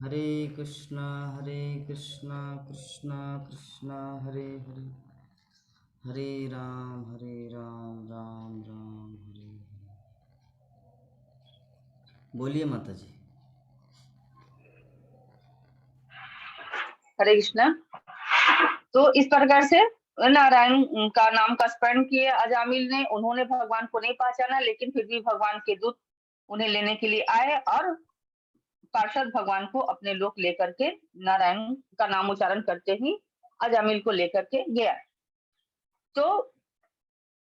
हरे कृष्णा कृष्णा कृष्णा हरे हरे, हरे राम राम राम हरे हरे। बोलिए माता जी। हरे कृष्णा। तो इस प्रकार से नारायण का नाम का स्मरण किए अजामिल ने। उन्होंने भगवान को नहीं पहचाना, लेकिन फिर भी भगवान के दूत उन्हें लेने के लिए आए और पार्षद भगवान को अपने लोक लेकर के नारायण का नाम उच्चारण करते ही अजामिल को लेकर के गया। तो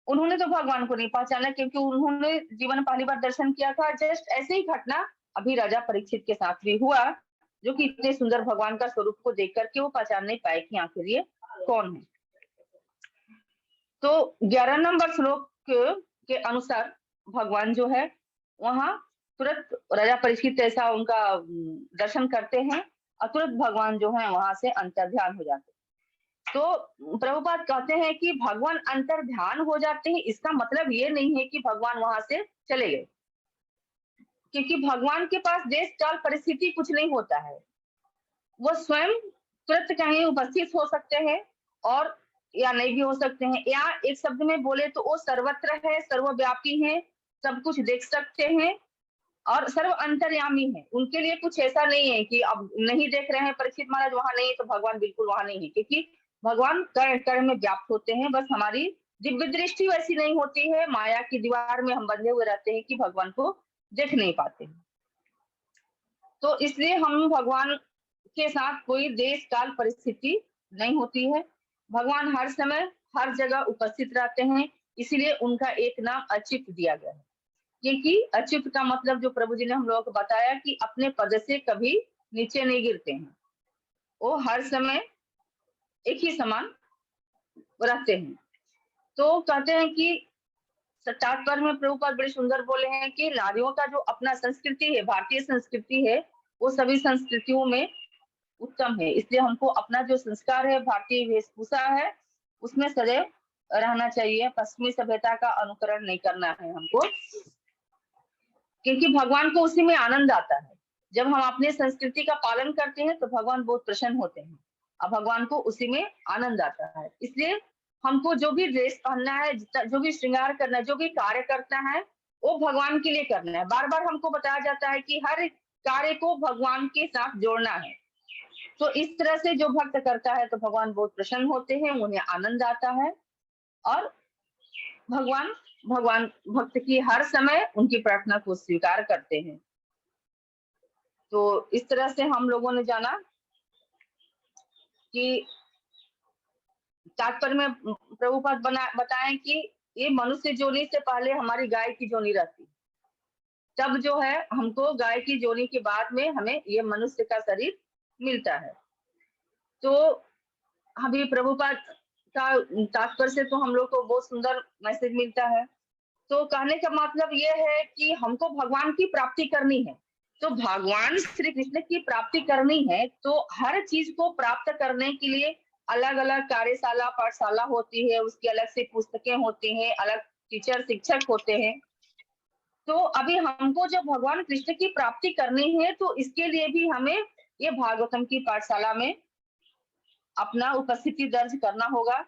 उन्होंने तो भगवान को नहीं पहचाना, क्योंकि उन्होंने जीवन में पहली बार दर्शन किया था। जस्ट ऐसे ही घटना अभी राजा परीक्षित के साथ भी हुआ, जो कि इतने सुंदर भगवान का स्वरूप को देख करके वो पहचान नहीं पाए कि आखिर ये कौन है। तो 11 नंबर श्लोक के अनुसार भगवान जो है वहां तुरंत राजा परीक्षित ऐसा उनका दर्शन करते हैं और तुरंत भगवान जो है वहां से अंतर्ध्यान हो जाते हैं। तो प्रभुपाद कहते हैं कि भगवान अंतर्ध्यान हो जाते हैं, इसका मतलब ये नहीं है कि भगवान वहां से चले गए, क्योंकि भगवान के पास देश काल परिस्थिति कुछ नहीं होता है। वो स्वयं तुरंत कहीं उपस्थित हो सकते हैं और या नहीं भी हो सकते हैं, या एक शब्द में बोले तो वो सर्वत्र है, सर्वव्यापी है, सब कुछ देख सकते हैं और सर्व अंतर्यामी है। उनके लिए कुछ ऐसा नहीं है कि अब नहीं देख रहे हैं परीक्षित महाराज वहां नहीं है तो भगवान बिल्कुल वहां नहीं है, क्योंकि भगवान कण कण में व्याप्त होते हैं। बस हमारी दिव्य दृष्टि वैसी नहीं होती है, माया की दीवार में हम बंधे हुए रहते हैं कि भगवान को देख नहीं पाते। तो इसलिए हम भगवान के साथ कोई देश काल परिस्थिति नहीं होती है। भगवान हर समय हर जगह उपस्थित रहते हैं, इसीलिए उनका एक नाम अच्युत दिया गया है। क्योंकि अच्युत का मतलब जो प्रभु जी ने हम लोगों को बताया कि अपने पद से कभी नीचे नहीं गिरते हैं, वो हर समय एक ही समान रहते हैं। तो कहते हैं कि तात्पर्य में प्रभुपाद बड़े सुंदर बोले हैं कि नारियों का जो अपना संस्कृति है, भारतीय संस्कृति है, वो सभी संस्कृतियों में उत्तम है। इसलिए हमको अपना जो संस्कार है, भारतीय वेशभूषा है, उसमें सदैव रहना चाहिए। पश्चिमी सभ्यता का अनुकरण नहीं करना है हमको, क्योंकि भगवान को उसी में आनंद आता है। जब हम अपने संस्कृति का पालन करते हैं तो भगवान बहुत प्रसन्न होते हैं और भगवान को उसी में आनंद आता है। इसलिए हमको जो भी ड्रेस पहनना है, जो भी श्रृंगार करना है, जो भी कार्य करना है, वो भगवान के लिए करना है। बार बार हमको बताया जाता है कि हर कार्य को भगवान के साथ जोड़ना है। तो इस तरह से जो भक्त करता है तो भगवान बहुत प्रसन्न होते हैं, उन्हें आनंद आता है और भगवान भगवान भक्त की हर समय उनकी प्रार्थना को स्वीकार करते हैं। तो इस तरह से हम लोगों ने जाना कि तात्पर्य में प्रभुपाद बताएं कि ये मनुष्य जोनी से पहले हमारी गाय की जोनी रहती, तब जो है हमको गाय की जोनी के बाद में हमें ये मनुष्य का शरीर मिलता है। तो अभी प्रभुपाद का तात्पर्य से तो हम लोग को बहुत सुंदर मैसेज मिलता है। तो कहने का मतलब ये है कि हमको भगवान की प्राप्ति करनी है। तो भगवान श्री कृष्ण की प्राप्ति करनी है तो हर चीज को प्राप्त करने के लिए अलग अलग कार्यशाला पाठशाला होती है, उसकी अलग से पुस्तकें होती हैं, अलग टीचर शिक्षक होते हैं। तो अभी हमको जब भगवान कृष्ण की प्राप्ति करनी है तो इसके लिए भी हमें ये भागवतम की पाठशाला में अपना उपस्थिति दर्ज करना होगा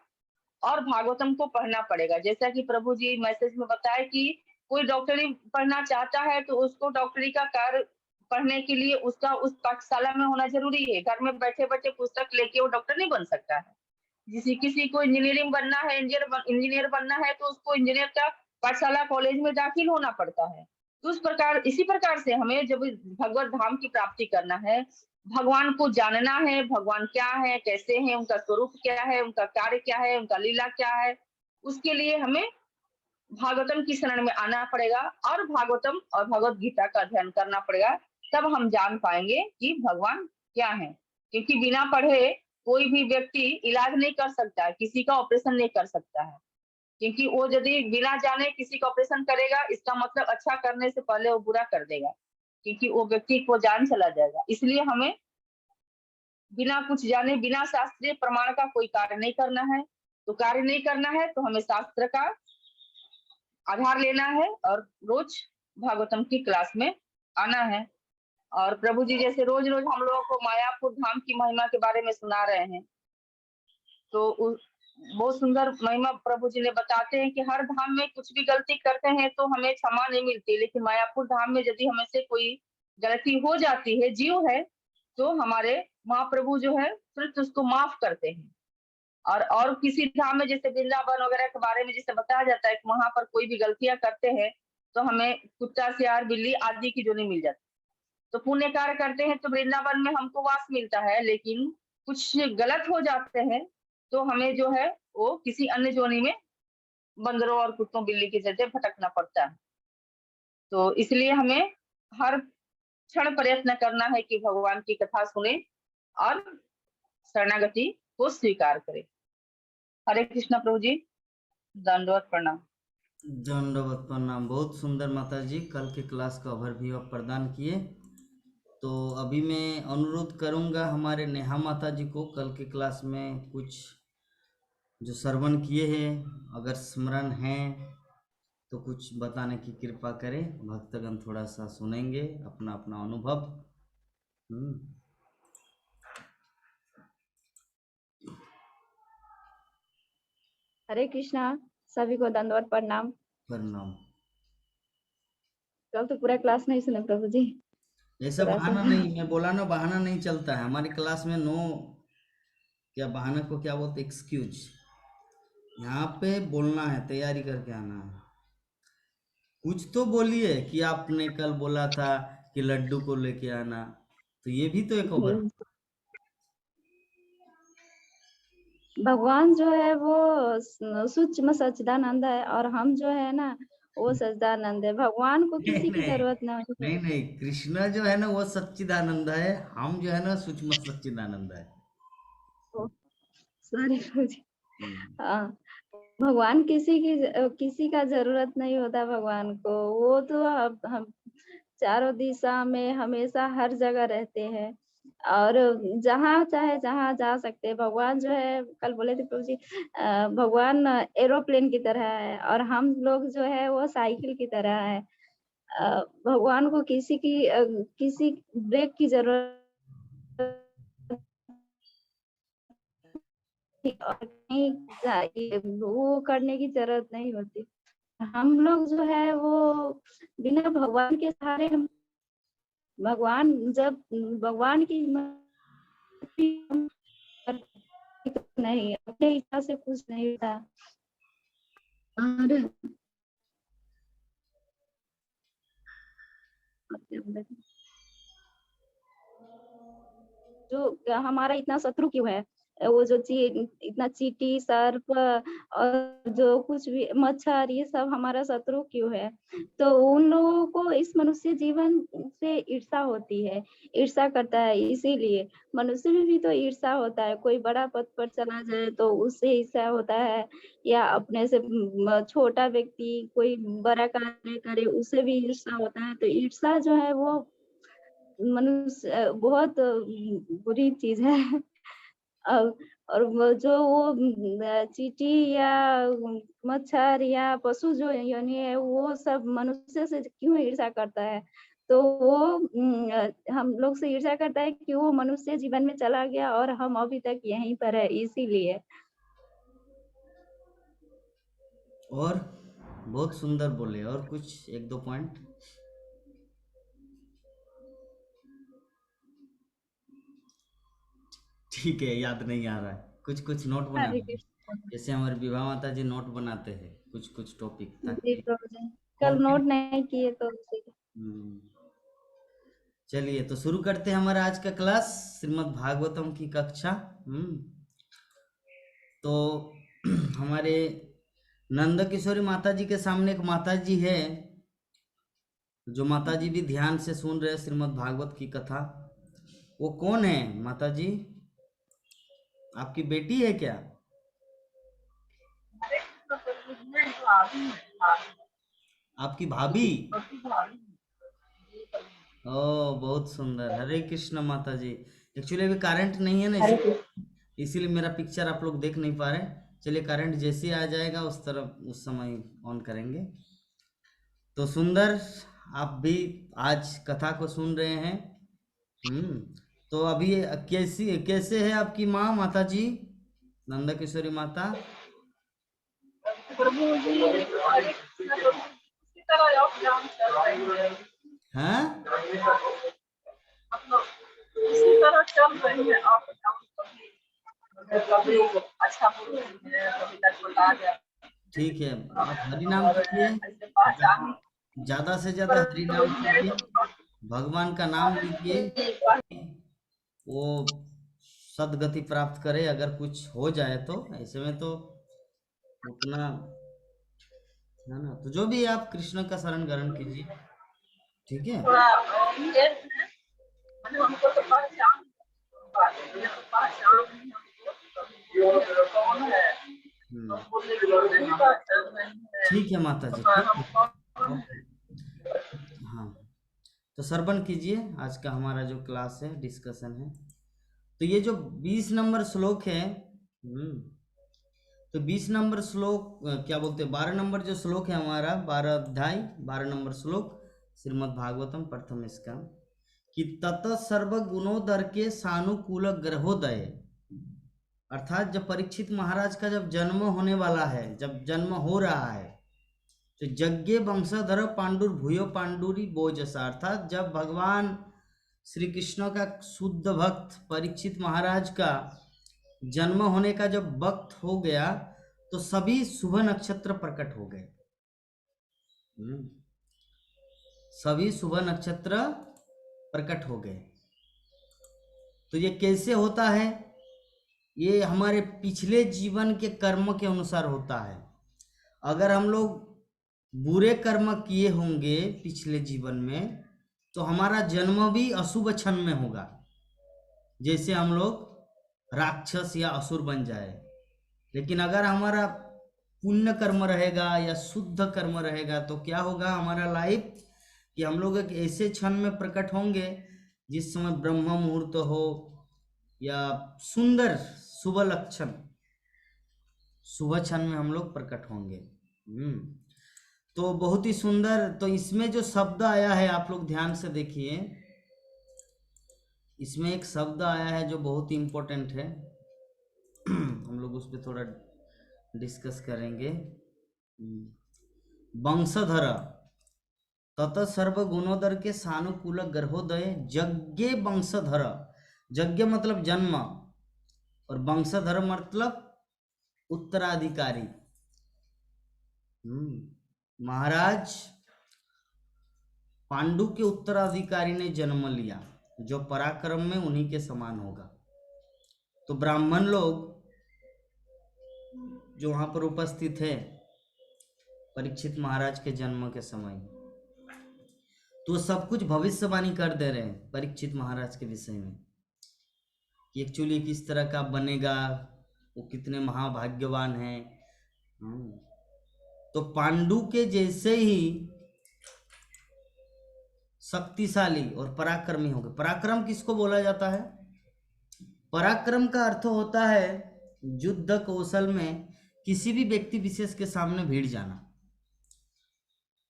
और भागवतम को पढ़ना पड़ेगा। जैसा कि प्रभु जी मैसेज में बताए कि कोई डॉक्टरी पढ़ना चाहता है तो उसको डॉक्टरी का कार्य पढ़ने के लिए उसका उस पाठशाला में होना जरूरी है। घर में बैठे बैठे पुस्तक लेके वो डॉक्टर नहीं बन सकता है। किसी को इंजीनियरिंग बनना है, इंजीनियर बनना है तो उसको इंजीनियर का पाठशाला कॉलेज में दाखिल होना पड़ता है। तो इसी प्रकार से हमें जब भगवत धाम की प्राप्ति करना है, भगवान को जानना है, भगवान क्या है, कैसे हैं, उनका स्वरूप क्या है, उनका कार्य क्या है, उनका लीला क्या है, उसके लिए हमें भागवतम की शरण में आना पड़ेगा और भागवतम और भगवत गीता का अध्ययन करना पड़ेगा। तब हम जान पाएंगे कि भगवान क्या है। क्योंकि बिना पढ़े कोई भी व्यक्ति इलाज नहीं कर सकता है, किसी का ऑपरेशन नहीं कर सकता है। क्योंकि वो यदि बिना जाने किसी का ऑपरेशन करेगा, इसका मतलब अच्छा करने से पहले वो बुरा कर देगा, क्योंकि वो व्यक्ति को जान चला जाएगा। इसलिए हमें बिना कुछ जाने, बिना शास्त्रीय प्रमाण का कोई कार्य नहीं करना है। तो कार्य नहीं करना है तो हमें शास्त्र का आधार लेना है और रोज भागवतम की क्लास में आना है और प्रभु जी जैसे रोज रोज हम लोगों को मायापुर धाम की महिमा के बारे में सुना रहे हैं, तो बहुत सुंदर महिमा प्रभु जी ने बताते हैं कि हर धाम में कुछ भी गलती करते हैं तो हमें क्षमा नहीं मिलती, लेकिन मायापुर धाम में यदि हमें से कोई गलती हो जाती है, जीव है, तो हमारे महाप्रभु जो है तुरंत उसको माफ करते हैं। और किसी धाम में जैसे वृंदावन वगैरह के बारे में जैसे बताया जाता है कि वहां पर कोई भी गलतियां करते हैं तो हमें कुत्ता, सियार, बिल्ली आदि की जोनी मिल जाती है। तो पुण्य कार्य करते हैं तो वृंदावन में हमको वास मिलता है, लेकिन कुछ गलत हो जाते हैं तो हमें जो है वो किसी अन्य जोनी में बंदरों और कुत्तों, बिल्ली के जैसे भटकना पड़ता है। तो इसलिए हमें हर क्षण प्रयत्न करना है कि भगवान की कथा सुने और शरणागति को स्वीकार करें। हरे कृष्णा प्रभु जी, दंडवत प्रणाम। दंडवत प्रणाम। बहुत सुंदर माता जी, कल के क्लास का ओवरव्यू आप प्रदान किए। तो अभी मैं अनुरोध करूंगा हमारे नेहा माता जी को कल के क्लास में कुछ जो श्रवण किए हैं अगर स्मरण है तो कुछ बताने की कृपा करें। भक्तगण थोड़ा सा सुनेंगे अपना अपना अनुभव। हरे कृष्णा, सभी को दंडवत प्रणाम। प्रणाम। कल तो पूरा क्लास नहीं सुने प्रभु जी। ऐसा बहाना नहीं, मैं बोला ना बहाना नहीं चलता है हमारी क्लास में। नो, क्या बहाना को क्या बोलते, एक्सक्यूज। यहाँ पे बोलना है, तैयारी करके आना है। कुछ तो बोलिए कि आपने कल बोला था कि लड्डू को लेके आना, तो ये भी तो एक ओवर। भगवान जो है वो सूक्ष्म सच्चिदानंद है और हम जो है ना वो सच्चिदानंद है। भगवान को किसी की जरूरत नहीं। नहीं, कृष्ण जो है ना वो सच्चिदानंद है, हम जो है ना सूक्ष्म सच्चिदानंद है। सॉरी प्रभु जी। हाँ, भगवान किसी का जरूरत नहीं होता भगवान को। वो तो हम चारों दिशा में हमेशा हर जगह रहते हैं और जहाँ चाहे जहाँ जा सकते हैं। भगवान जो है, कल बोले थे प्रभु जी, भगवान एरोप्लेन की तरह है और हम लोग जो है वो साइकिल की तरह है। भगवान को किसी ब्रेक की जरूरत और नहीं, वो करने की जरूरत नहीं होती। हम लोग जो है वो बिना भगवान के सहारे, भगवान जब भगवान की नहीं, अपने इच्छा से कुछ नहीं होता। और जो हमारा इतना शत्रु क्यों है, वो जो इतना चींटी, सर्प और जो कुछ भी मच्छर, ये सब हमारा शत्रु क्यों है? तो उन लोगों को इस मनुष्य जीवन से ईर्ष्या होती है, ईर्ष्या करता है। इसीलिए मनुष्य में भी तो ईर्ष्या होता है। कोई बड़ा पद पर चला जाए तो उससे ईर्ष्या होता है, या अपने से छोटा व्यक्ति कोई बड़ा कार्य करे उससे भी ईर्ष्या होता है। तो ईर्ष्या जो है वो मनुष्य बहुत बुरी चीज है। और वो चींटी या मच्छर या पशु जो योनि है वो सब मनुष्य से क्यों ईर्ष्या करता है? तो वो हम लोग से ईर्ष्या करता है कि वो मनुष्य जीवन में चला गया और हम अभी तक यहीं पर है, इसीलिए। और बहुत सुंदर बोले। और कुछ एक दो पॉइंट? ठीक है, याद नहीं आ रहा है। कुछ कुछ नोट बना, जैसे हमारे विवाह माता जी नोट बनाते हैं कुछ कुछ टॉपिक, ताकि कल नोट नहीं किए तो। चलिए तो शुरू करते हैं हमारा आज का क्लास, श्रीमद् भागवतम की कक्षा। तो हमारे नंद किशोरी माता जी के सामने एक माता जी है, जो माता जी भी ध्यान से सुन रहे हैं श्रीमद् भागवत की कथा। वो कौन है माता जी? आपकी बेटी है क्या? आपकी भाभी? ओ, बहुत सुंदर। हरे कृष्ण माता जी। एक्चुअली अभी करंट नहीं है ना, इसीलिए मेरा पिक्चर आप लोग देख नहीं पा रहे। चलिए, करंट जैसे आ जाएगा उस तरफ उस समय ऑन करेंगे। तो सुंदर, आप भी आज कथा को सुन रहे हैं। तो अभी कैसी कैसे है आपकी माँ, माता जी, नंदा किशोरी माता? प्रभु जी, हरे कृष्ण प्रभु, इसी तरह आप जान चल रही है, हैं? मतलब इसी तरह चल रही है आप जान, कभी अच्छा बोलती है, कभी लटपटा जाए, ठीक है, आप हरि नाम और कीजिए, ऐसे पहचान ज्यादा से ज्यादा हरि नाम कीजिए, भगवान का नाम लीजिए, वो सदगति प्राप्त करे। अगर कुछ हो जाए तो ऐसे में तो उतना है ना, तो जो भी है आप कृष्ण का शरण ग्रहण कीजिए, ठीक है। थोड़ा ये मैंने हमको तो पहचान ये तो पहचान नहीं हमको कौन है, हम्म, हम बोले कि नहीं पहचान नहीं है, ठीक है माता जी, तो ठीक हम है, कौन ओके। हाँ, तो श्रवण कीजिए, आज का हमारा जो क्लास है, डिस्कशन है। तो ये जो 20 नंबर श्लोक है, तो 20 नंबर श्लोक क्या बोलते हैं, 12 नंबर जो श्लोक है हमारा, 12 अध्याय 12 नंबर श्लोक श्रीमद् भागवतम प्रथम स्कंद, कि तत सर्व गुणोदर के सानुकूल ग्रहोदय, अर्थात जब परीक्षित महाराज का जब जन्म होने वाला है, जब जन्म हो रहा है, तो यज्ञ वंशधर पांडुर भूयो पांडुरी बोजसा, अर्थात जब भगवान श्री कृष्ण का शुद्ध भक्त परीक्षित महाराज का जन्म होने का जब वक्त हो गया, तो सभी शुभ नक्षत्र प्रकट हो गए। सभी शुभ नक्षत्र प्रकट हो गए। तो ये कैसे होता है? ये हमारे पिछले जीवन के कर्म के अनुसार होता है। अगर हम लोग बुरे कर्म किए होंगे पिछले जीवन में, तो हमारा जन्म भी अशुभ क्षण में होगा, जैसे हम लोग राक्षस या असुर बन जाए। लेकिन अगर हमारा पुण्य कर्म रहेगा या शुद्ध कर्म रहेगा, तो क्या होगा हमारा लाइफ, कि हम लोग एक ऐसे क्षण में प्रकट होंगे जिस समय ब्रह्म मुहूर्त हो या सुंदर शुभ लक्षण, शुभ क्षण में हम लोग प्रकट होंगे। तो बहुत ही सुंदर। तो इसमें जो शब्द आया है, आप लोग ध्यान से देखिए, इसमें एक शब्द आया है जो बहुत ही इम्पोर्टेंट है। हम लोग उस पर थोड़ा डिस्कस करेंगे। वंशधर तत सर्व गुणोदर के सानुकूल गर्भोदय यज्ञ वंशधर, यज्ञ मतलब जन्म, और वंशधर मतलब उत्तराधिकारी। महाराज पांडु के उत्तराधिकारी ने जन्म लिया, जो पराक्रम में उन्हीं के समान होगा। तो ब्राह्मण लोग जो वहां पर उपस्थित है परीक्षित महाराज के जन्म के समय, तो सब कुछ भविष्यवाणी कर दे रहे हैं परीक्षित महाराज के विषय में, कि एक्चुअली किस तरह का बनेगा, वो कितने महाभाग्यवान हैं। तो पांडु के जैसे ही शक्तिशाली और पराक्रमी हो गए। पराक्रम किसको बोला जाता है? पराक्रम का अर्थ होता है युद्ध कौशल में किसी भी व्यक्ति विशेष के सामने भिड़ जाना।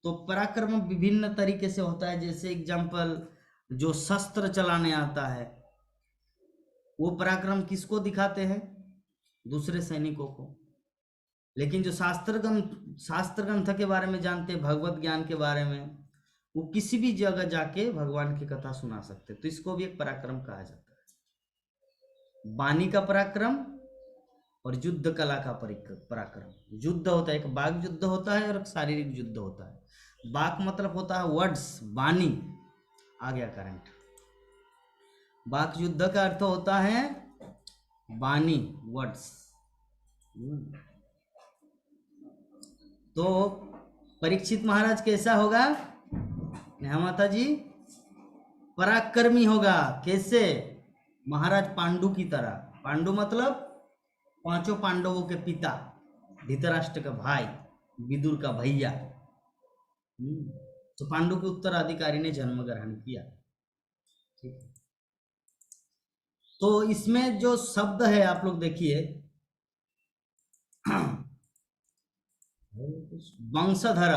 तो पराक्रम विभिन्न तरीके से होता है। जैसे एग्जाम्पल, जो शस्त्र चलाने आता है, वो पराक्रम किसको दिखाते हैं? दूसरे सैनिकों को। लेकिन जो शास्त्र ग्रंथ के बारे में जानते हैं, भगवत ज्ञान के बारे में, वो किसी भी जगह जाके भगवान की कथा सुना सकते, तो इसको भी एक पराक्रम कहा जाता है। वाणी का पराक्रम और युद्ध कला का पराक्रम। युद्ध होता है, एक वाक युद्ध होता है और एक शारीरिक युद्ध होता है। वाक मतलब होता है वर्ड्स, वाणी, आ गया करंट। वाक युद्ध का अर्थ होता है वाणी, वर्ड्स। तो परीक्षित महाराज कैसा होगा? नेहा माता जी, पराक्रमी होगा। कैसे? महाराज पांडु की तरह। पांडु मतलब पांचों पांडवों के पिता, धृतराष्ट्र का भाई, विदुर का भैया। तो पांडु के उत्तराधिकारी ने जन्म ग्रहण किया। ठीक है। तो इसमें जो शब्द है आप लोग देखिए, वंशधर।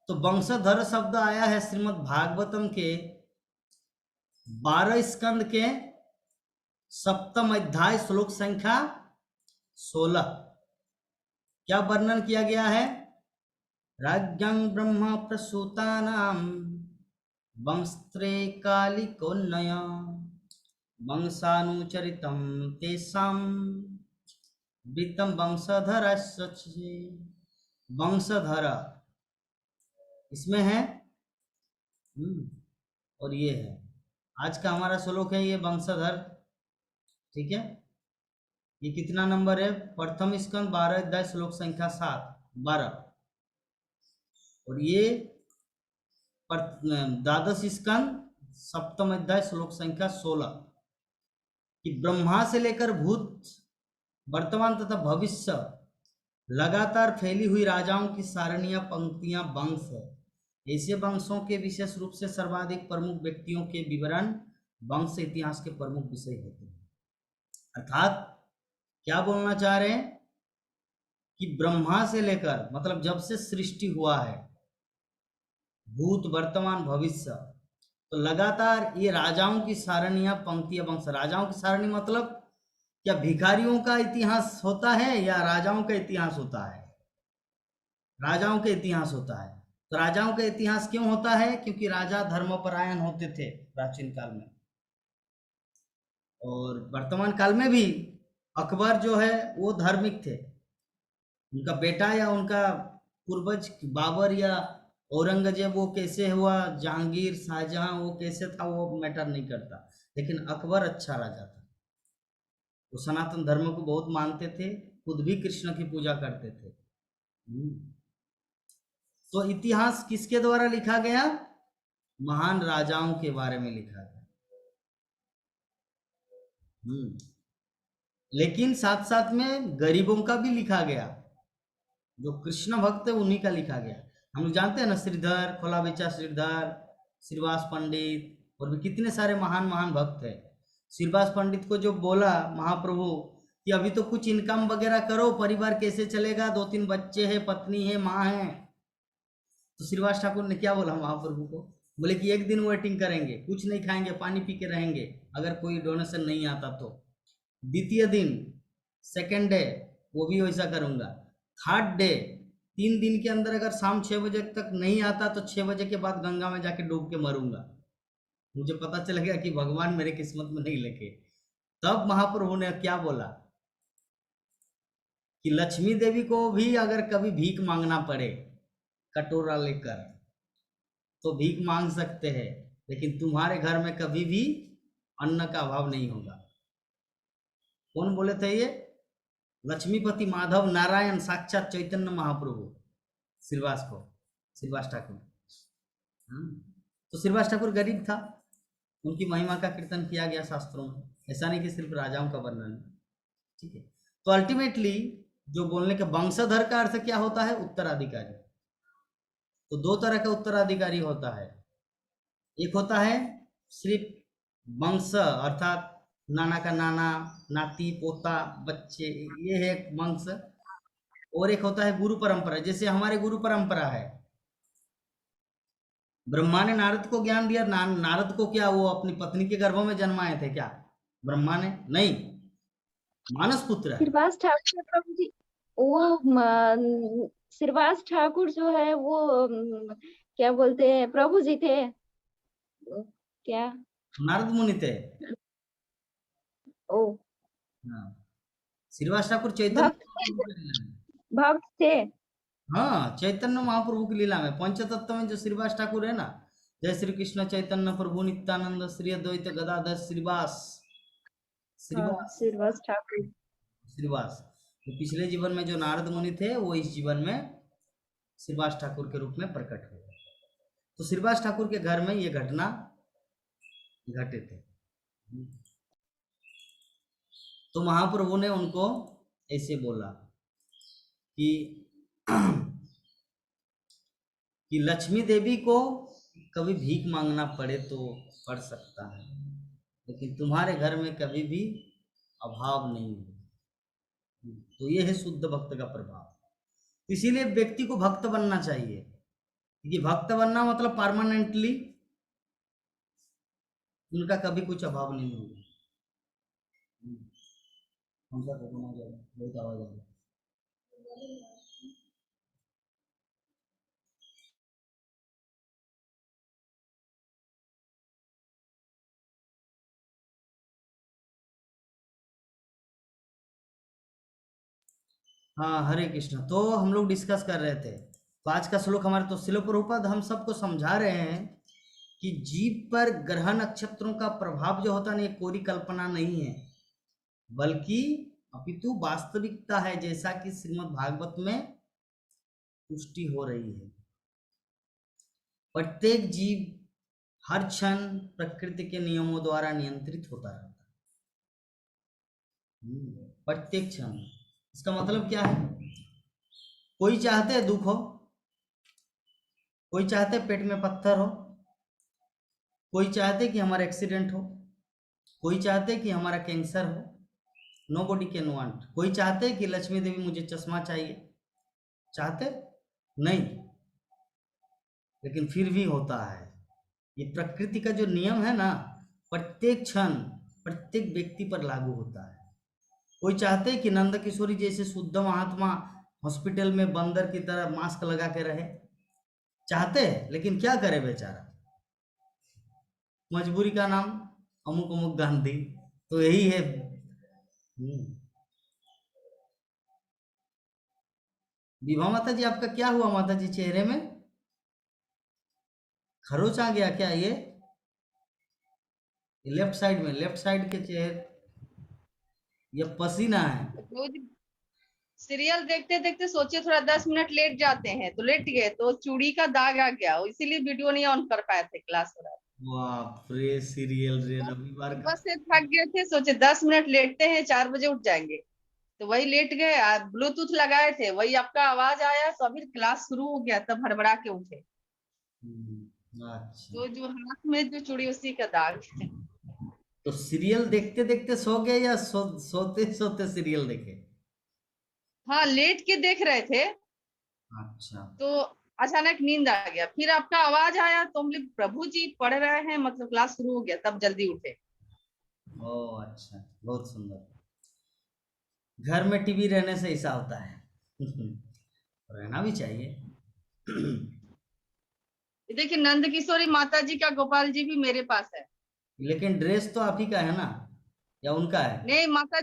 तो वंशधर शब्द आया है श्रीमद् भागवतम के 12 स्कंद के सप्तम अध्याय श्लोक संख्या 16 क्या वर्णन किया गया है? राज्ञं ब्रह्म प्रसूतानां वंस्त्रे कालिकोन्नय वंशानुचरितं तेषां वृत्तं वंशधरस्य। वंशधर इसमें है और ये है। आज का हमारा श्लोक है ये वंशधर, ठीक है। ये कितना नंबर है? प्रथम स्कंद 12 अध्याय श्लोक संख्या 12। और ये द्वादश स्कंद सप्तम अध्याय श्लोक संख्या 16 कि ब्रह्मा से लेकर भूत, वर्तमान तथा भविष्य लगातार फैली हुई राजाओं की सारणियां, पंक्तियां वंश है। ऐसे वंशों के विशेष रूप से सर्वाधिक प्रमुख व्यक्तियों के विवरण वंश इतिहास के प्रमुख विषय होते हैं। अर्थात क्या बोलना चाह रहे हैं कि ब्रह्मा से लेकर, मतलब जब से सृष्टि हुआ है, भूत, वर्तमान, भविष्य, तो लगातार ये राजाओं की सारणियां, पंक्तियां, वंश। राजाओं की सारणी मतलब क्या भिखारियों का इतिहास होता है या राजाओं का इतिहास होता है? राजाओं का इतिहास होता है। तो राजाओं का इतिहास क्यों होता है? क्योंकि राजा धर्मपरायण होते थे प्राचीन काल में, और वर्तमान काल में भी अकबर जो है वो धार्मिक थे। उनका बेटा या उनका पूर्वज बाबर या औरंगजेब वो कैसे हुआ, जहांगीर, शाहजहां वो कैसे था, वो मैटर नहीं करता, लेकिन अकबर अच्छा राजा था। वो सनातन धर्म को बहुत मानते थे, खुद भी कृष्ण की पूजा करते थे। तो इतिहास किसके द्वारा लिखा गया? महान राजाओं के बारे में लिखा गया। लेकिन साथ साथ में गरीबों का भी लिखा गया। जो कृष्ण भक्त है उन्हीं का लिखा गया। हम लोग जानते हैं ना, श्रीधर, खोला बेचा श्रीधर, श्रीवास पंडित, और भी कितने सारे महान महान भक्त हैं। श्रीवास पंडित को जो बोला महाप्रभु कि अभी तो कुछ इनकम वगैरह करो, परिवार कैसे चलेगा, 2-3 बच्चे हैं, पत्नी है, माँ है। तो श्रीवास ठाकुर ने क्या बोला महाप्रभु को? बोले कि एक दिन वेटिंग करेंगे, कुछ नहीं खाएंगे, पानी पी के रहेंगे, अगर कोई डोनेशन नहीं आता तो। द्वितीय दिन, सेकेंड डे, वो भी वैसा करूंगा। थर्ड डे, 3 दिन के अंदर अगर शाम 6 बजे तक नहीं आता तो 6 बजे के बाद गंगा में जाके डूब के मरूंगा। मुझे पता चल गया कि भगवान मेरे किस्मत में नहीं लिखे। तब महाप्रभु ने क्या बोला कि लक्ष्मी देवी को भी अगर कभी भीख मांगना पड़े कटोरा लेकर तो भीख मांग सकते हैं, लेकिन तुम्हारे घर में कभी भी अन्न का अभाव नहीं होगा। कौन बोले थे ये? लक्ष्मीपति माधव नारायण साक्षात चैतन्य महाप्रभु श्रीवास ठाकुर। तो श्रीवास ठाकुर गरीब था, उनकी महिमा का कीर्तन किया गया शास्त्रों में। ऐसा नहीं कि सिर्फ राजाओं का वर्णन, ठीक है। तो अल्टीमेटली जो बोलने के वंशधर का अर्थ क्या होता है? उत्तराधिकारी। तो 2 तरह का उत्तराधिकारी होता है। एक होता है सिर्फ वंश, अर्थात नाना का नाना, नाती, पोता, बच्चे, ये है एक वंश। और एक होता है गुरु परंपरा। जैसे हमारे गुरु परंपरा है, ब्रह्मा ने नारद को ज्ञान दिया। नारद को क्या वो अपनी पत्नी के गर्भ में जन्माए थे क्या ब्रह्मा ने? नहीं, मानस पुत्र है। श्रीवास ठाकुर प्रभु जी, वो श्रीवास ठाकुर जो है वो क्या बोलते हैं, प्रभु जी थे क्या? नारद मुनि थे। ओ, श्रीवास ठाकुर चैतन्य भक्त थे। हाँ, चैतन्य महाप्रभु की लीला में, पंचतत्व में जो श्रीवास ठाकुर है ना, जय श्री कृष्ण चैतन्य प्रभु नित्यानंद श्री अद्वैत गदाधर श्रीवास श्रीवास ठाकुर। श्रीवास तो पिछले जीवन में जो नारद मुनि थे वो इस जीवन में श्रीवास ठाकुर के रूप में प्रकट हुए। तो श्रीवास ठाकुर के घर में ये घटना घटे थे। तो महाप्रभु ने उनको ऐसे बोला कि लक्ष्मी देवी को कभी भीख मांगना पड़े तो पड़ सकता है, लेकिन तुम्हारे घर में कभी भी अभाव नहीं है। तो ये है शुद्ध भक्त का प्रभाव। इसीलिए व्यक्ति को भक्त बनना चाहिए, क्योंकि भक्त बनना मतलब परमानेंटली उनका कभी कुछ अभाव नहीं होगा। हमका तो सुना जा रहा है, बहुत आवाज आ रही है। हाँ, हरे कृष्ण। तो हम लोग डिस्कस कर रहे थे, तो आज का श्लोक हमारे, तो शिल प्रभुपाद हम सबको समझा रहे हैं कि जीव पर ग्रह नक्षत्रों का प्रभाव जो होता है ना, ये कोरी कल्पना नहीं है, बल्कि अपितु वास्तविकता है, जैसा कि श्रीमद् भागवत में पुष्टि हो रही है। प्रत्येक जीव हर क्षण प्रकृति के नियमों द्वारा नियंत्रित होता रहता है। प्रत्येक क्षण। इसका मतलब क्या है? कोई चाहते है दुख हो, कोई चाहते पेट में पत्थर हो, कोई चाहते कि हमारा एक्सीडेंट हो, कोई चाहते कि हमारा कैंसर हो, नो बॉडी कैन वांट। कोई चाहते कि लक्ष्मी देवी मुझे चश्मा चाहिए, चाहते नहीं, लेकिन फिर भी होता है। ये प्रकृति का जो नियम है ना, प्रत्येक क्षण प्रत्येक व्यक्ति पर लागू होता है। कोई चाहते कि नंद किशोरी जैसे शुद्ध महात्मा हॉस्पिटल में बंदर की तरह मास्क लगा के रहे, चाहते हैं, लेकिन क्या करे बेचारा, मजबूरी का नाम अमुक अमुक गांधी, तो यही है। विभा माता जी, आपका क्या हुआ माता जी चेहरे में? खरोच आ गया क्या? ये लेफ्ट साइड में, लेफ्ट साइड के चेहरे, ये पसीना है? रोज सीरियल देखते देखते सोचे थोड़ा 10 मिनट लेट जाते हैं, तो लेट गए तो चूड़ी का दाग आ गया, इसीलिए वीडियो नहीं ऑन कर पाए थे क्लास में। बाप रे, सीरियल रे बस रविवार का। सुबह से थक गए थे, सोचे 10 मिनट लेटते हैं, 4 बजे उठ जाएंगे, तो वही लेट गए। ब्लूटूथ लगाए थे, वही आपका आवाज आया, तो अभी क्लास शुरू हो गया, तब हड़बड़ा के उठे। अच्छा, तो जो हाथ में जो चूड़ी, उसी का दाग है। तो सीरियल देखते देखते सो गए या सोते सोते सीरियल देखे? हाँ, लेट के देख रहे थे, अच्छा। तो अचानक नींद आ गया, फिर आपका आवाज आया, तो हम बोले प्रभु जी पढ़ रहे हैं, मतलब क्लास शुरू हो गया, तब जल्दी उठे। ओ अच्छा, बहुत सुंदर। घर में टीवी रहने से ऐसा होता है। रहना भी चाहिए। देखिए, नंद किशोरी माता जी का गोपाल जी भी मेरे पास है। लेकिन ड्रेस तो आप ही का है ना, या उनका है? नहीं, माता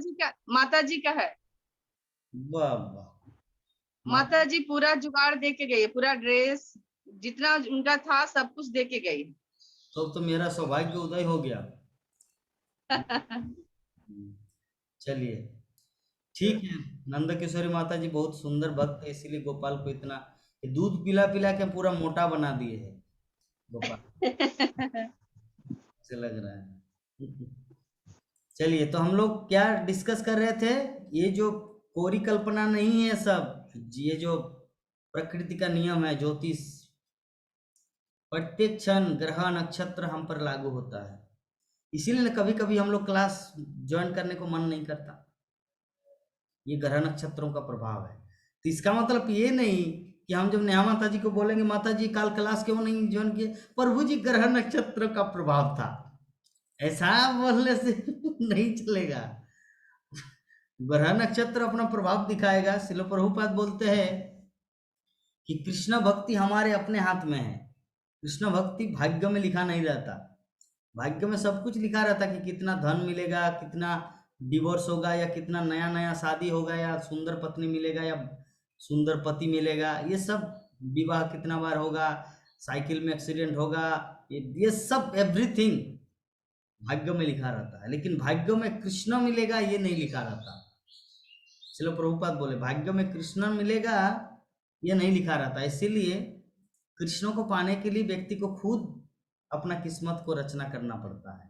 जी का है। वाह वाह। माता माता, जी पूरा जुगाड़ दे के गई है, पूरा ड्रेस जितना उनका था सब कुछ दे के गई। तो मेरा सौभाग्य उदय हो गया। चलिए, ठीक है। नंद किशोरी माता जी बहुत सुंदर भक्त है, इसीलिए गोपाल को इतना, ये दूध पिला पिला के पूरा मोटा बना दिए है गोपाल, से लग रहा है। चलिए, तो हम लोग क्या डिस्कस कर रहे थे? ये जो कोरी कल्पना नहीं है सब, ये जो प्रकृति का नियम है, ज्योतिष, प्रत्येक क्षण ग्रह नक्षत्र हम पर लागू होता है। इसीलिए कभी कभी हम लोग क्लास ज्वाइन करने को मन नहीं करता, ये ग्रह नक्षत्रों का प्रभाव है। तो इसका मतलब ये नहीं कि हम जब नेहा माता जी को बोलेंगे माता जी कल क्लास क्यों नहीं ज्वाइन किए, प्रभु जी ग्रह नक्षत्र का प्रभाव था, ऐसा बोलने से नहीं चलेगा। ग्रह नक्षत्र अपना प्रभाव दिखाएगा। शिल प्रभुपाद बोलते हैं कि कृष्ण भक्ति हमारे अपने हाथ में है। कृष्ण भक्ति भाग्य में लिखा नहीं रहता। भाग्य में सब कुछ लिखा रहता कि कितना धन मिलेगा, कितना डिवोर्स होगा, या कितना नया नया शादी होगा, या सुंदर पत्नी मिलेगा, या सुंदर पति मिलेगा, ये सब, विवाह कितना बार होगा, साइकिल में एक्सीडेंट होगा, ये सब एवरीथिंग भाग्य में लिखा रहता है। लेकिन भाग्य में कृष्ण मिलेगा ये नहीं लिखा रहता। चलो प्रभुपाद बोले भाग्य में कृष्ण मिलेगा ये नहीं लिखा रहता। इसीलिए कृष्ण को पाने के लिए व्यक्ति को खुद अपना किस्मत को रचना करना पड़ता है,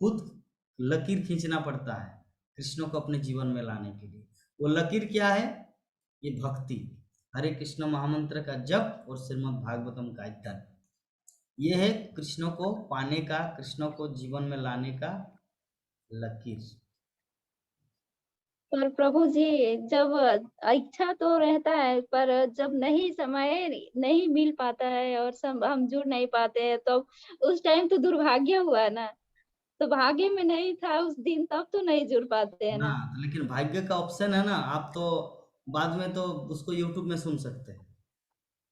खुद लकीर खींचना पड़ता है कृष्ण को अपने जीवन में लाने के लिए। वो लकीर क्या है? ये भक्ति, हरे कृष्ण महामंत्र का जप और श्रीमद् भागवतम का अध्ययन, ये है कृष्ण को पाने का, कृष्ण को जीवन में लाने का लकीर। पर प्रभु जी, जब इच्छा तो रहता है, पर जब नहीं समय नहीं मिल पाता है और सब हम जुड़ नहीं पाते हैं, तो उस टाइम तो दुर्भाग्य हुआ ना। तो भाग्य में नहीं था उस दिन, तब तो नहीं जुड़ पाते हैं ना। हाँ, तो लेकिन भाग्य का ऑप्शन है ना, आप तो बाद में तो उसको यूट्यूब में सुन सकते हैं।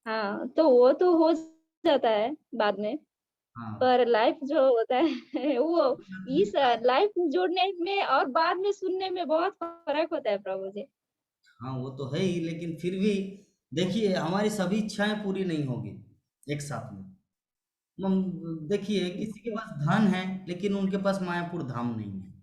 हाँ, तो वो तो हो जाता है बाद में, हाँ, पर लाइव जो होता है वो इस लाइव जुड़ने में और बाद में सुनने में बहुत फ़र्क होता है प्रभु जी। हाँ, वो तो है ही, लेकिन फिर भी देखिए हमारी सभी इच्छाएं पूरी नहीं होगी एक साथ में। हम देखिए किसी के पास धन है लेकिन उनके पास मायापुर धाम नहीं है।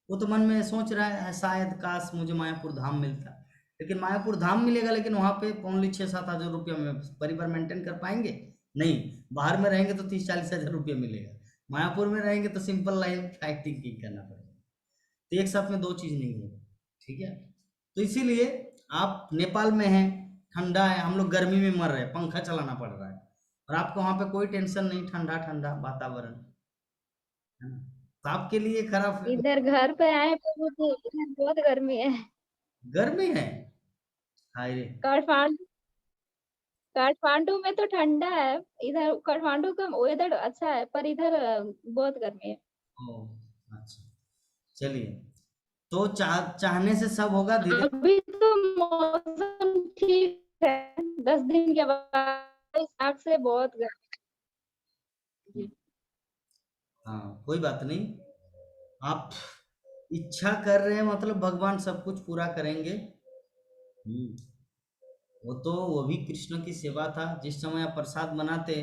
वो तो मन में सोच रहा है शायद काश मुझे मायापुर धाम मिलता, लेकिन मायापुर धाम मिलेगा लेकिन वहाँ पे ओनली 6-7 हज़ार रुपया में परिवार मेंटेन कर पाएंगे? नहीं। बाहर में रहेंगे तो 30-40 हज़ार रुपया मिलेगा। मायापुर में रहेंगे तो सिंपल लाइफ फाइटिंग की करना पड़ेगा। तो एक साथ में दो चीज नहीं होगा। ठीक है, तो इसीलिए आप नेपाल में हैं, ठंडा है, हम लोग गर्मी में मर रहे हैं, पंखा चलाना पड़ रहा है, और आपको वहां पे कोई टेंशन नहीं, ठंडा ठंडा वातावरण है ना, तो आपके लिए खराब है। इधर घर पे आए प्रभु जी, इधर बहुत गर्मी है। गर्मी है, हाय रे। काठमांडू काठमांडू में तो ठंडा है, इधर काठमांडू का वेदर अच्छा है, पर इधर बहुत गर्मी है। ओ, अच्छा, चलिए, तो चाहने से सब होगा धीरे। अभी तो मौसम ठीक है, 10 दिन के बाद इस आग से बहुत गर्मी। हाँ, कोई बात नहीं, आप इच्छा कर रहे हैं मतलब भगवान सब कुछ पूरा करेंगे। वो तो वो भी कृष्ण की सेवा था, जिस समय आप प्रसाद बनाते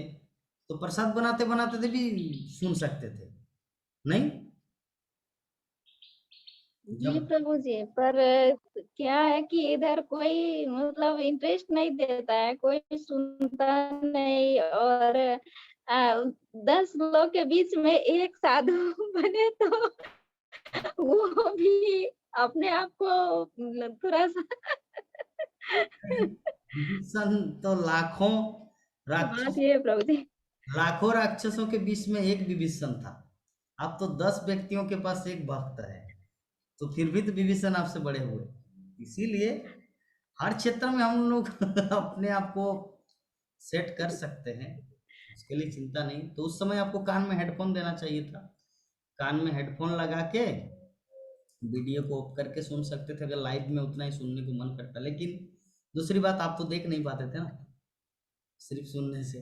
तो प्रसाद बनाते बनाते थे भी सुन सकते थे, नहीं? जी जब प्रभु जी, पर क्या है कि इधर कोई मतलब इंटरेस्ट नहीं देता है, कोई सुनता नहीं, और 10 लोग के बीच में एक साधु बने तो वो भी अपने आप को थोड़ा सा विभीषण तो लाखों बात राक्षस ये है प्रभु जी। लाखों राक्षसों के बीच में एक विभीषण था। आप तो 10 व्यक्तियों के पास एक भक्त है, तो फिर भी तो विभीषण आपसे बड़े हुए। इसीलिए हर क्षेत्र में हम लोग अपने आप को सेट कर सकते हैं, उसके लिए चिंता नहीं। तो उस समय आपको कान में हेडफोन देना चाहिए था, कान में हेडफोन लगा के वीडियो को ऑफ करके सुन सकते थे, अगर लाइव में उतना ही सुनने को मन करता। लेकिन दूसरी बात, आप तो देख नहीं पाते थे ना, सिर्फ सुनने से।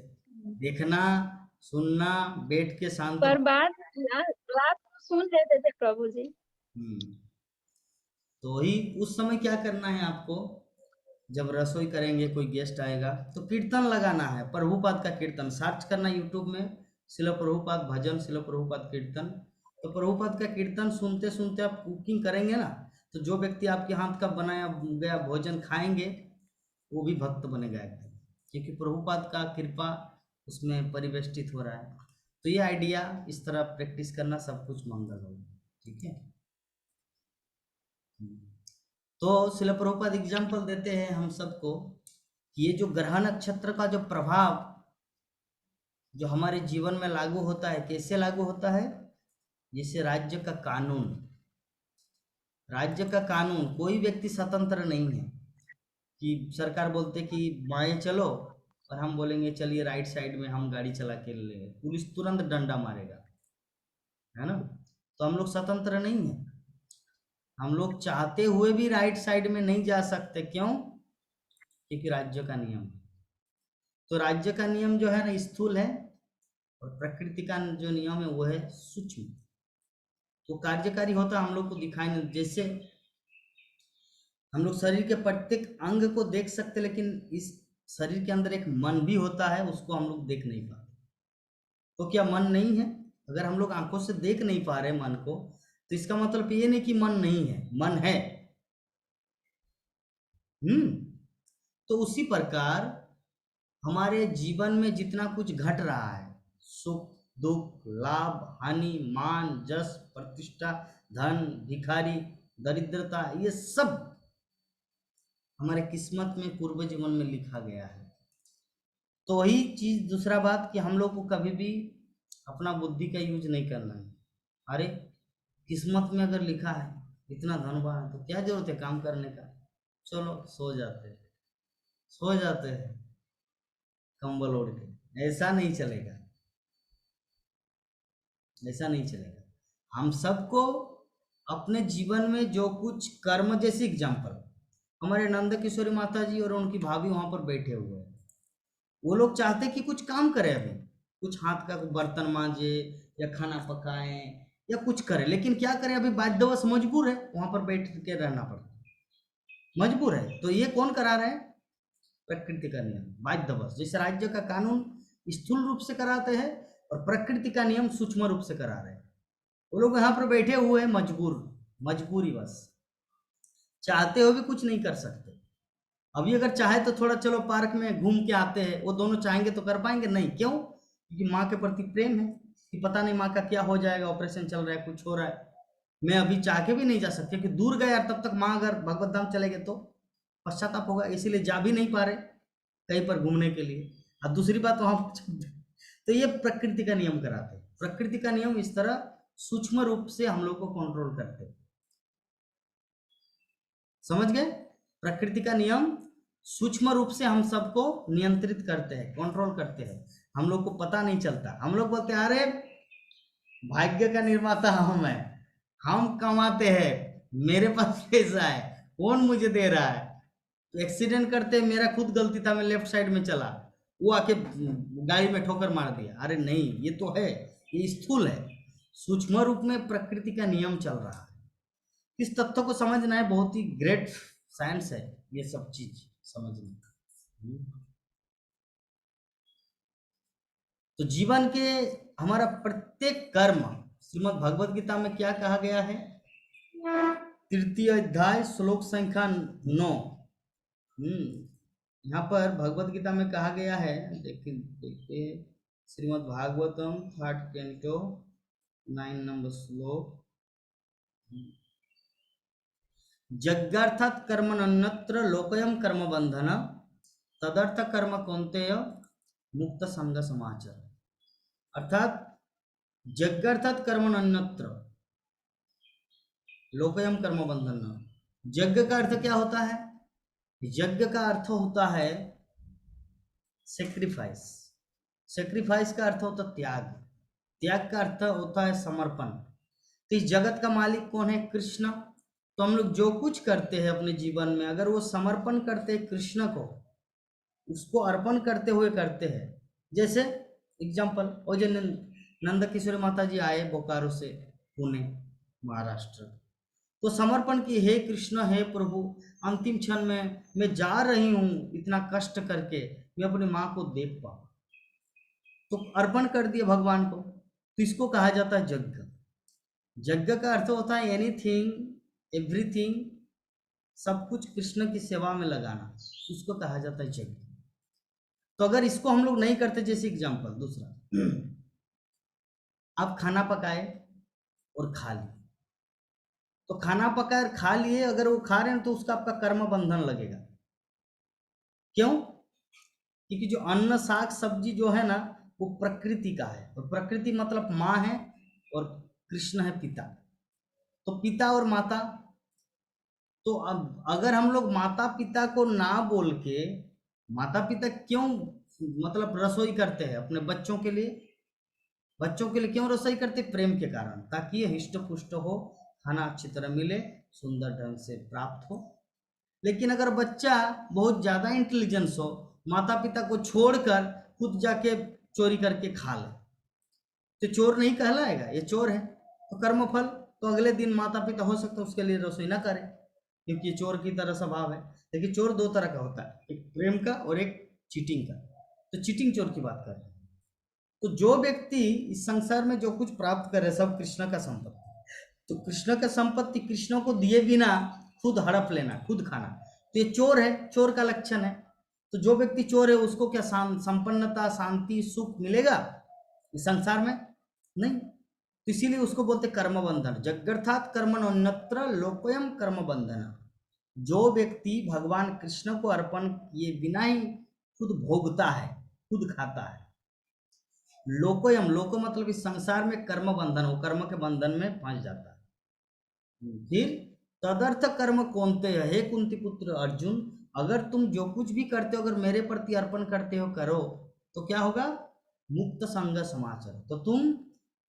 देखना, सुनना, बैठ के शांत पर बात तो सुन लेते थे प्रभु जी। हम्म, तो ही उस समय क्या करना है आपको, जब रसोई करेंगे कोई गेस्ट आएगा तो कीर्तन लगाना है, प्रभुपाद का कीर्तन सर्च करना यूट्यूब में, शिल प्रभुपाद भजन, शिल प्रभुपाद कीर्तन। तो प्रभुपाद का कीर्तन सुनते सुनते आप कुकिंग करेंगे ना, तो जो व्यक्ति आपके हाथ का बनाया गया भोजन खाएंगे वो भी भक्त बनेगा एकदम, क्योंकि प्रभुपाद का कृपा उसमें परिवेष्टित हो रहा है। तो ये आइडिया इस तरह प्रैक्टिस करना, सब कुछ मंगल होगा। ठीक है। तो शिल प्रभुपाद एग्जाम्पल देते हैं हम सबको कि ये जो ग्रह नक्षत्र का जो प्रभाव जो हमारे जीवन में लागू होता है, कैसे लागू होता है? जैसे राज्य का कानून, कोई व्यक्ति स्वतंत्र नहीं है कि सरकार बोलते कि बाएं चलो और हम बोलेंगे चलिए राइट साइड में हम गाड़ी चला के ले, पुलिस तुरंत डंडा मारेगा, है ना? तो हम लोग स्वतंत्र नहीं है, हम लोग चाहते हुए भी राइट साइड में नहीं जा सकते। क्यों? क्योंकि राज्य का नियम है। तो राज्य का नियम जो है ना स्थूल है, और प्रकृति का जो नियम है वो है सूक्ष्म। तो कार्यकारी होता हम लोग को दिखाई नहीं, जैसे हम लोग शरीर के प्रत्येक अंग को देख सकते, लेकिन इस शरीर के अंदर एक मन भी होता है, उसको हम लोग देख नहीं पाते। तो क्या मन नहीं है? अगर हम लोग आंखों से देख नहीं पा रहे मन को, तो इसका मतलब ये नहीं कि मन नहीं है, मन है। तो उसी प्रकार हमारे जीवन में जितना कुछ घट रहा है, सुख दुख, लाभ हानि, मान जस, प्रतिष्ठा, धन, भिखारी, दरिद्रता, ये सब हमारे किस्मत में पूर्व जीवन में लिखा गया है। तो वही चीज, दूसरा बात कि हम लोग को कभी भी अपना बुद्धि का यूज नहीं करना है। अरे किस्मत में अगर लिखा है इतना धनवान है तो क्या जरूरत है काम करने का, चलो सो जाते हैं कंबल ओढ़ के। ऐसा नहीं चलेगा, ऐसा नहीं चलेगा। हम सबको अपने जीवन में जो कुछ कर्म, जैसे एग्जाम्पल हमारे नंद किशोरी माता जी और उनकी भाभी वहां पर बैठे हुए हैं, वो लोग चाहते कि कुछ काम करें, अभी कुछ हाथ का बर्तन मांजे या खाना पकाएं या कुछ करें, लेकिन क्या करें, अभी बाध्यवश मजबूर है, वहां पर बैठ के रहना पड़ता है, मजबूर है। तो ये कौन करा रहे हैं? प्रकृति का नियम, बाध्यवश। जैसे राज्य का कानून स्थूल रूप से कराते हैं और प्रकृति का नियम सूक्ष्म रूप से करा रहे हैं। वो लोग यहाँ पर बैठे हुए हैं मजबूर, मजबूरी बस, चाहते हो भी कुछ नहीं कर सकते। अभी अगर चाहे तो थोड़ा चलो पार्क में घूम के आते हैं, वो दोनों चाहेंगे तो कर पाएंगे? नहीं। क्यों? क्योंकि माँ के प्रति प्रेम है कि पता नहीं माँ का क्या हो जाएगा, ऑपरेशन चल रहा है, कुछ हो रहा है, मैं अभी चाह के भी नहीं जा सकती, क्योंकि दूर गए यार, तब तक माँ अगर भगवत धाम चले गए तो पश्चाताप होगा, इसीलिए जा भी नहीं पा रहे कहीं पर घूमने के लिए। और दूसरी बात वहां तो ये प्रकृति का नियम कराते हैं। प्रकृति का नियम इस तरह सूक्ष्म रूप से हम लोग को कंट्रोल करते हैं, समझ गए? प्रकृति का नियम सूक्ष्म रूप से हम सबको नियंत्रित करते हैं, कंट्रोल करते हैं, हम लोग को पता नहीं चलता। हम लोग बोलते हैं अरे भाग्य का निर्माता हम है, हम कमाते हैं, मेरे पास पैसा है, कौन मुझे दे रहा है? एक्सीडेंट करते मेरा खुद गलती था, मैं लेफ्ट साइड में चला, वो आके गाड़ी में ठोकर मार दिया। अरे नहीं, ये तो है, ये स्थूल है। सूक्ष्म रूप में प्रकृति का नियम चल रहा है। इस तथ्य को समझना है, बहुत ही ग्रेट साइंस है ये सब चीज समझना। तो जीवन के हमारा प्रत्येक कर्म, श्रीमद् भगवत गीता में क्या कहा गया है? तृतीय अध्याय श्लोक संख्या 9। यहाँ पर भगवत गीता में कहा गया है, देखिए Shrimad Bhagavatam 3rd canto 9 number श्लोक, जग्गार्थात् कर्मण्यन्यत्र लोकयम कर्म बंधन तदर्थ कर्म कौन्तेय मुक्त संग समाचार। अर्थात जग्गार्थात् कर्मण्यन्यत्र लोकयम कर्म बंधन। यज्ञ का अर्थ क्या होता है? यज्ञ का अर्थ होता है सेक्रीफाइस। सेक्रीफाइस का अर्थ होता है त्याग। त्याग का अर्थ होता है समर्पण। तो इस जगत का मालिक कौन है? कृष्ण। तो हम लोग जो कुछ करते हैं अपने जीवन में, अगर वो समर्पण करते हैं कृष्ण को, उसको अर्पण करते हुए करते हैं, जैसे एग्जाम्पल, और जो नंद किशोरी माता जी आए बोकारो से पुणे महाराष्ट्र, तो समर्पण की, हे कृष्ण, हे प्रभु, अंतिम क्षण में मैं जा रही हूँ, इतना कष्ट करके मैं अपनी माँ को देख पाऊँ, तो अर्पण कर दिए भगवान को। तो इसको कहा जाता है यज्ञ। यज्ञ का अर्थ होता है एनीथिंग, एवरीथिंग, सब कुछ कृष्ण की सेवा में लगाना, उसको कहा जाता है यज्ञ। तो अगर इसको हम लोग नहीं करते, जैसे एग्जाम्पल दूसरा, आप खाना पकाए और खा लिए, तो खाना पकाए और खा लिए, अगर वो खा रहे हैं तो उसका आपका कर्म बंधन लगेगा। क्यों? क्योंकि जो अन्न साग सब्जी जो है ना, वो प्रकृति का है, और प्रकृति मतलब माँ है और कृष्ण है पिता। तो पिता और माता, तो अब अगर हम लोग माता पिता को ना बोल के, माता पिता क्यों मतलब रसोई करते हैं अपने बच्चों के लिए? बच्चों के लिए क्यों रसोई करते? प्रेम के कारण, ताकि ये हिष्ट पुष्ट हो, खाना अच्छी तरह मिले, सुंदर ढंग से प्राप्त हो। लेकिन अगर बच्चा बहुत ज्यादा इंटेलिजेंस हो, माता पिता को छोड़कर खुद जाके चोरी करके खा ले, तो चोर नहीं कहलाएगा? ये चोर है। तो कर्मफल, तो अगले दिन माता पिता हो सकता है उसके लिए रसोई ना करे, क्योंकि ये चोर की तरह स्वभाव है। लेकिन चोर दो तरह का होता है, एक प्रेम का और एक चीटिंग का। तो चीटिंग चोर की बात कर रहे हैं। तो जो व्यक्ति इस संसार में जो कुछ प्राप्त करे, सब कृष्ण का संपत्ति। तो कृष्ण का संपत्ति कृष्ण को दिए बिना खुद हड़प लेना, खुद खाना, तो ये चोर है, चोर का लक्षण है। तो जो व्यक्ति चोर है उसको क्या संपन्नता, शांति, सुख मिलेगा इस संसार में? नहीं। तो इसीलिए उसको बोलते कर्म बंधन। जगर्थात् कर्मण्यन्यत्र लोकयम कर्म बंधन। जो व्यक्ति भगवान कृष्ण को अर्पण किए बिना ही खुद भोगता है, खुद खाता है, लोकोयम, लोको मतलब इस संसार में कर्म बंधन, वो कर्म के बंधन में फंस जाता है। फिर तदर्थ कर्म कौनते है? हे कुंती पुत्र अर्जुन, अगर तुम जो कुछ भी करते हो, अगर मेरे प्रति अर्पण करते हो, करो, तो क्या होगा? मुक्त संग समाचार। तो तुम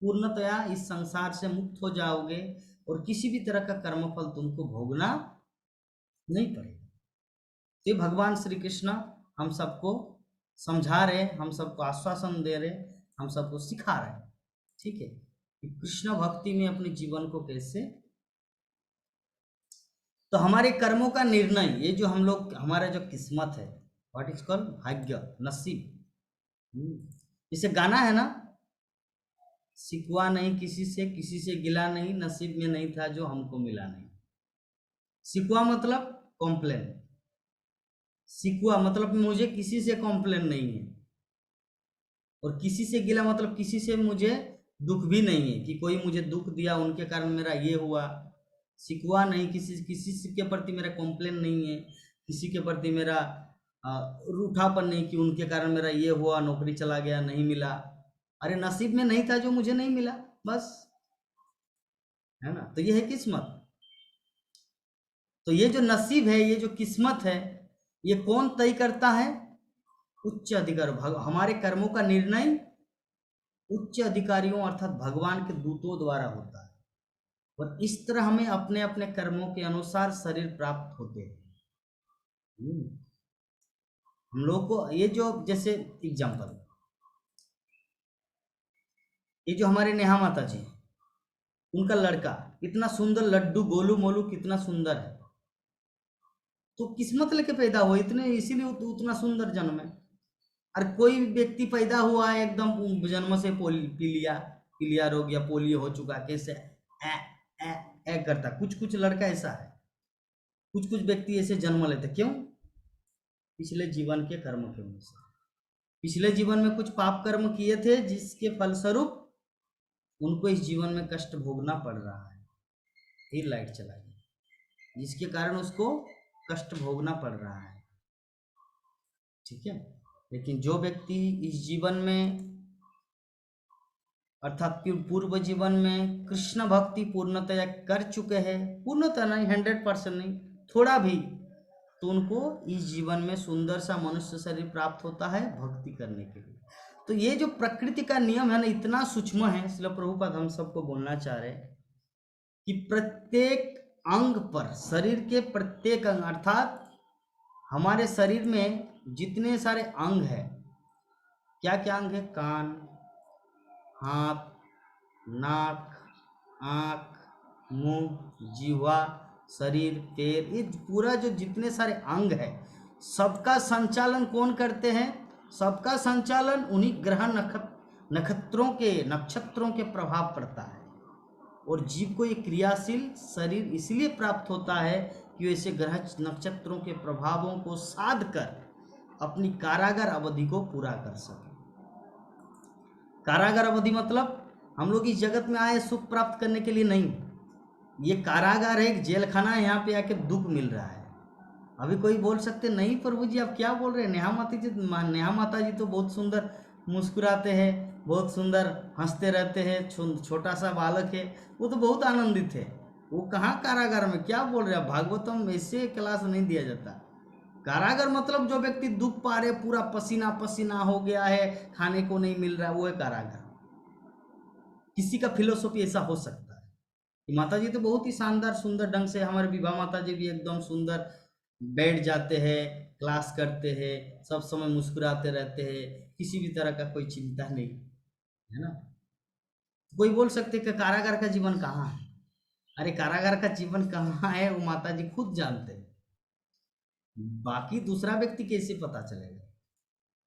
पूर्णतया इस संसार से मुक्त हो जाओगे और किसी भी तरह का कर्मफल तुमको भोगना नहीं पड़ेगा। तो भगवान श्री कृष्ण हम सबको समझा रहे, हम सबको आश्वासन दे रहे, हम सबको सिखा रहे, ठीक है, कि कृष्ण भक्ति में अपने जीवन को कैसे। तो हमारे कर्मों का निर्णय, ये जो हम लोग, हमारा जो किस्मत है, व्हाट इज कॉल्ड भाग्य, नसीब। इसे गाना है ना, सिकवा नहीं किसी से गिला नहीं, नसीब में नहीं था जो हमको मिला नहीं। सिकवा मतलब कॉम्प्लेन, सिकवा मतलब मुझे किसी से कॉम्प्लेन नहीं है, और किसी से गिला मतलब किसी से मुझे दुख भी नहीं है कि कोई मुझे दुख दिया उनके कारण मेरा ये हुआ। सिकवा नहीं, किसी के प्रति मेरा कॉम्प्लेन नहीं है, किसी के प्रति मेरा रूठापन नहीं कि उनके कारण मेरा ये हुआ, नौकरी चला गया, नहीं मिला। अरे नसीब में नहीं था जो मुझे नहीं मिला, बस, है ना। तो ये है किस्मत। तो ये जो नसीब है, ये जो किस्मत है, ये कौन तय करता है? उच्च अधिकार। हमारे कर्मों का निर्णय उच्च अधिकारियों अर्थात भगवान के दूतों द्वारा होता है, और इस तरह हमें अपने अपने कर्मों के अनुसार शरीर प्राप्त होते हैं। हम लोग को ये जो, जैसे एग्जाम्पल, ये जो हमारे नेहा माता जी, उनका लड़का इतना सुंदर, लड्डू गोलू मोलू कितना सुंदर है, तो किस्मत लेके पैदा हुआ इतने, इसीलिए उतना सुंदर जन्म है। और कोई व्यक्ति पैदा हुआ है एकदम जन्म से पीलिया रोग या पोलियो हो चुका, कैसे ए, ए, ए करता। कुछ कुछ लड़का ऐसा है, कुछ कुछ व्यक्ति ऐसे जन्म लेते, क्यों? पिछले जीवन के कर्म के अनुसार। पिछले जीवन में कुछ पाप कर्म किए थे, जिसके फलस्वरूप उनको इस जीवन में कष्ट भोगना पड़ रहा है। फिर लाइट चला गई, जिसके कारण उसको कष्ट भोगना पड़ रहा है, ठीक है। लेकिन जो व्यक्ति इस जीवन में अर्थात पूर्व जीवन में कृष्ण भक्ति पूर्णतया कर चुके हैं, पूर्णतः नहीं, 100% नहीं, थोड़ा भी, तो उनको इस जीवन में सुंदर सा मनुष्य शरीर प्राप्त होता है भक्ति करने के लिए। तो ये जो प्रकृति का नियम है ना, इतना सूक्ष्म है, इसलिए प्रभुपाद हम सबको बोलना चाह रहे हैं कि प्रत्येक अंग पर, शरीर के प्रत्येक अंग, अर्थात हमारे शरीर में जितने सारे अंग है, क्या क्या अंग है? कान, हाथ, नाक, आँख, मुंह, जीवा, शरीर, पैर, ये पूरा जो जितने सारे अंग है, सबका संचालन कौन करते हैं? सबका संचालन उन्हीं ग्रह नक्षत्रों के प्रभाव पड़ता है। और जीव को ये क्रियाशील शरीर इसलिए प्राप्त होता है कि वैसे ग्रह नक्षत्रों के प्रभावों को साध कर अपनी कारागार अवधि को पूरा कर सके। कारागार अवधि मतलब हम लोग इस जगत में आए सुख प्राप्त करने के लिए नहीं, ये कारागार है, एक जेल खाना है, यहाँ पे आके दुख मिल रहा है। अभी कोई बोल सकते नहीं प्रभु जी आप क्या बोल रहे हैं, नेहा माता जी तो बहुत सुंदर मुस्कुराते हैं, बहुत सुंदर हंसते रहते हैं, छोटा सा बालक है, वो तो बहुत आनंदित है, वो कहाँ कारागार में, क्या बोल रहे हैं? भागवतम में ऐसे क्लास नहीं दिया जाता। कारागार मतलब जो व्यक्ति दुख पा रहे, पूरा पसीना पसीना हो गया है, खाने को नहीं मिल रहा है, वो है कारागार। किसी का फिलोसॉफी ऐसा हो सकता है। माता जी तो बहुत ही शानदार सुंदर ढंग से, हमारे विवाह माता जी भी एकदम सुंदर बैठ जाते हैं, क्लास करते हैं, सब समय मुस्कुराते रहते हैं, किसी भी तरह का कोई चिंता नहीं, है ना। कोई बोल सकते कि कारागार का जीवन कहाँ है? अरे कारागार का जीवन कहाँ है वो माता जी खुद जानते हैं, बाकी दूसरा व्यक्ति कैसे पता चलेगा?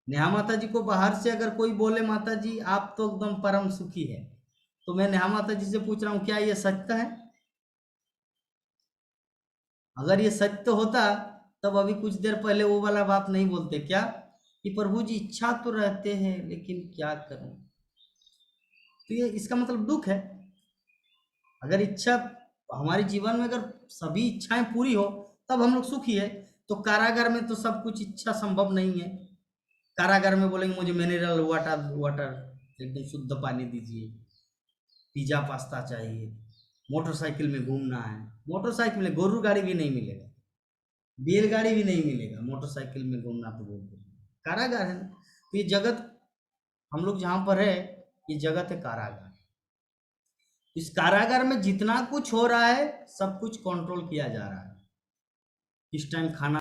नेहा माता जी को बाहर से अगर कोई बोले माता जी आप तो एकदम परम सुखी है, तो मैं नेहा माता जी से पूछ रहा हूँ क्या ये सत्य है? अगर ये सत्य होता तब अभी कुछ देर पहले वो वाला बात नहीं बोलते क्या कि प्रभु जी इच्छा तो रहते हैं लेकिन क्या करूं। तो ये इसका मतलब दुख है। अगर इच्छा हमारे जीवन में अगर सभी इच्छाएं पूरी हो तब हम लोग सुखी है। तो कारागार में तो सब कुछ इच्छा संभव नहीं है। कारागार में बोलेंगे मुझे मिनरल वाटर एकदम शुद्ध पानी दीजिए, पिज्जा पास्ता चाहिए, मोटरसाइकिल में घूमना है, मोटरसाइकिल में गोरू गाड़ी भी नहीं मिलेगा, बैलगाड़ी भी नहीं मिलेगा, मोटरसाइकिल में घूमना तो बोलते कारागार है ना। तो ये जगत हम लोग जहाँ पर है ये जगत है कारागार। इस कारागार में जितना कुछ हो रहा है सब कुछ कंट्रोल किया जा रहा है। इस टाइम खाना